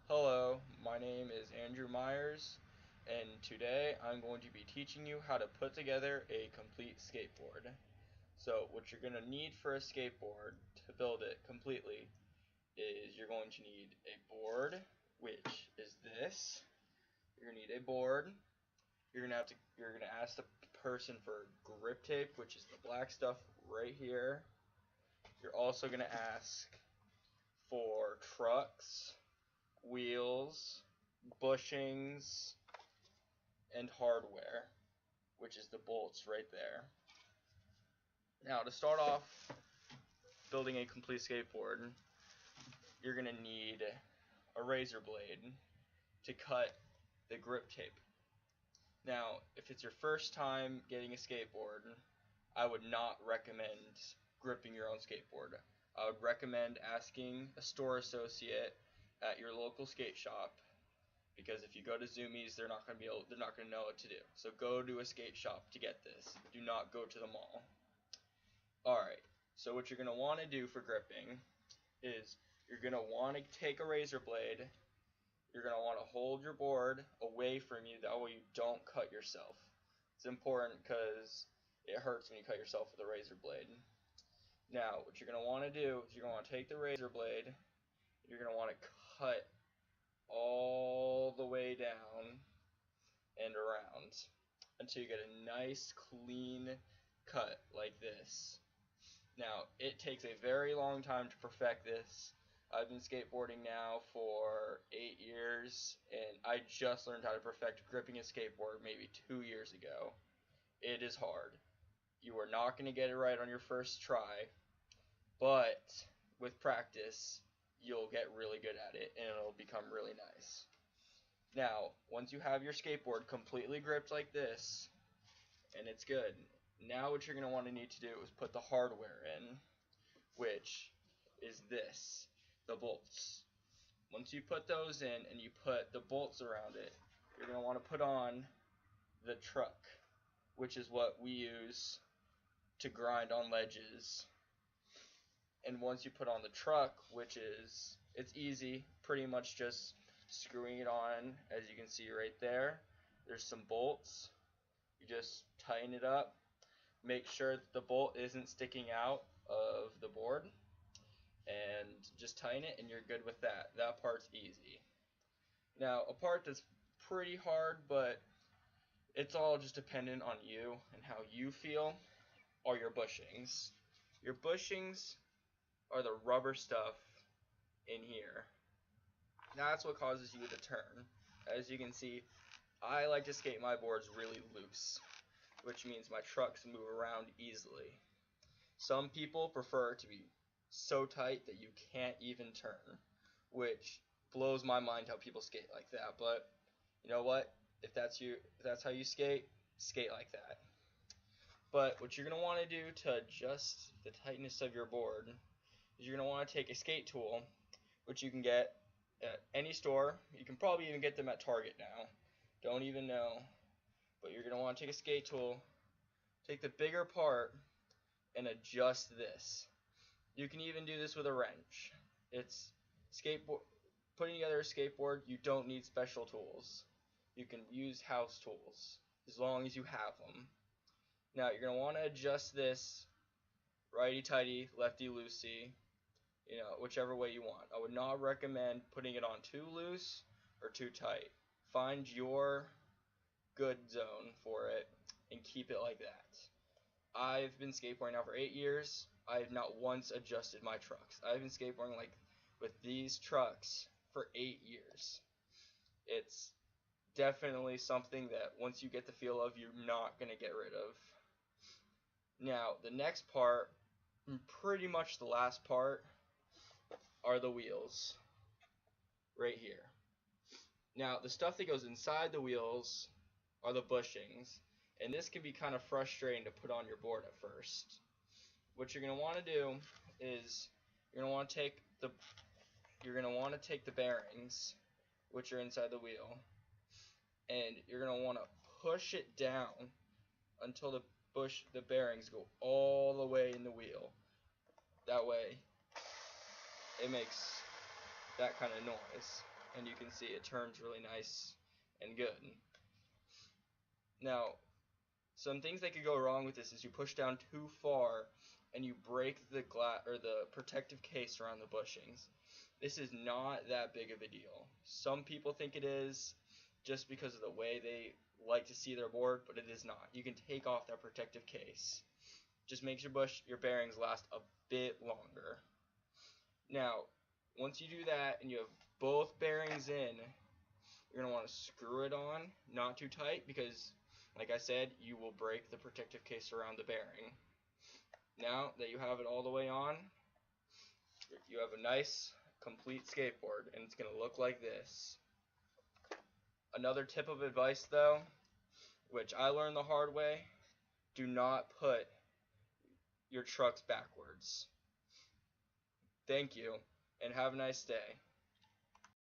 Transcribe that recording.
Hello, my name is Andrew Myers, and today I'm going to be teaching you how to put together a complete skateboard. So what you're going to need for a skateboard to build it completely is you're going to need a board, which is this. You're going to need a board. You're going to ask the person for grip tape, which is the black stuff right here. You're also going to ask for trucks, wheels, bushings, and hardware, which is the bolts right there. Now, to start off building a complete skateboard, you're going to need a razor blade to cut the grip tape. Now, if it's your first time getting a skateboard, I would not recommend gripping your own skateboard. I would recommend asking a store associate at your local skate shop, because if you go to Zumiez, they're not going to know what to do. So go to a skate shop to get this. Do not go to the mall. Alright, so what you're going to want to do for gripping is you're going to want to take a razor blade. You're going to want to hold your board away from you, that way you don't cut yourself. It's important because it hurts when you cut yourself with a razor blade. Now, what you're going to want to do is you're going to want to take the razor blade, you're going to want to cut all the way down and around until you get a nice clean cut like this. Now, it takes a very long time to perfect this. I've been skateboarding now for 8 years, and I just learned how to perfect gripping a skateboard maybe 2 years ago. It is hard. You are not going to get it right on your first try, but with practice, you'll get really good at it, and it'll become really nice. Now, once you have your skateboard completely gripped like this, and it's good, now what you're going to want to need to do is put the hardware in, which is this, the bolts. Once you put those in and you put the bolts around it, you're going to want to put on the truck, which is what we use to grind on ledges. And once you put on the truck, it's easy, pretty much just screwing it on. As you can see right there, there's some bolts. You just tighten it up, make sure that the bolt isn't sticking out of the board, and just tighten it and you're good with that. That part's easy. Now, a part that's pretty hard, but it's all just dependent on you and how you feel, are your bushings. Your bushings are the rubber stuff in here. That's what causes you to turn. As you can see, I like to skate my boards really loose, which means my trucks move around easily. Some people prefer it to be so tight that you can't even turn, which blows my mind how people skate like that. But you know what? If that's how you skate, skate like that. But what you're going to want to do to adjust the tightness of your board is you're going to want to take a skate tool, which you can get at any store. You can probably even get them at Target now. Don't even know. But you're going to want to take a skate tool, take the bigger part, and adjust this. You can even do this with a wrench. It's putting together a skateboard, you don't need special tools. You can use house tools as long as you have them. Now you're going to want to adjust this righty-tighty, lefty-loosey, whichever way you want. I would not recommend putting it on too loose or too tight. Find your good zone for it and keep it like that. I've been skateboarding now for 8 years. I have not once adjusted my trucks. I've been skateboarding with these trucks for 8 years. It's definitely something that once you get the feel of, you're not going to get rid of. Now, the next part, pretty much the last part, are the wheels. Right here. Now, the stuff that goes inside the wheels are the bushings. And this can be kind of frustrating to put on your board at first. What you're going to want to do is you're going to want to take the bearings, which are inside the wheel, and you're going to want to push it down until the bearings go all the way in the wheel. That way it makes that kind of noise. and you can see it turns really nice and good. Now, some things that could go wrong with this is you push down too far and you break the glass or the protective case around the bushings. This is not that big of a deal. Some people think it is just because of the way they like to see their board, but it is not. You can take off that protective case. Just makes your bearings last a bit longer. Now, once you do that and you have both bearings in, you're going to want to screw it on, not too tight, because like I said, you will break the protective case around the bearing. Now that you have it all the way on, you have a nice, complete skateboard, and it's going to look like this. Another tip of advice, though, which I learned the hard way, do not put your trucks backwards. Thank you, and have a nice day.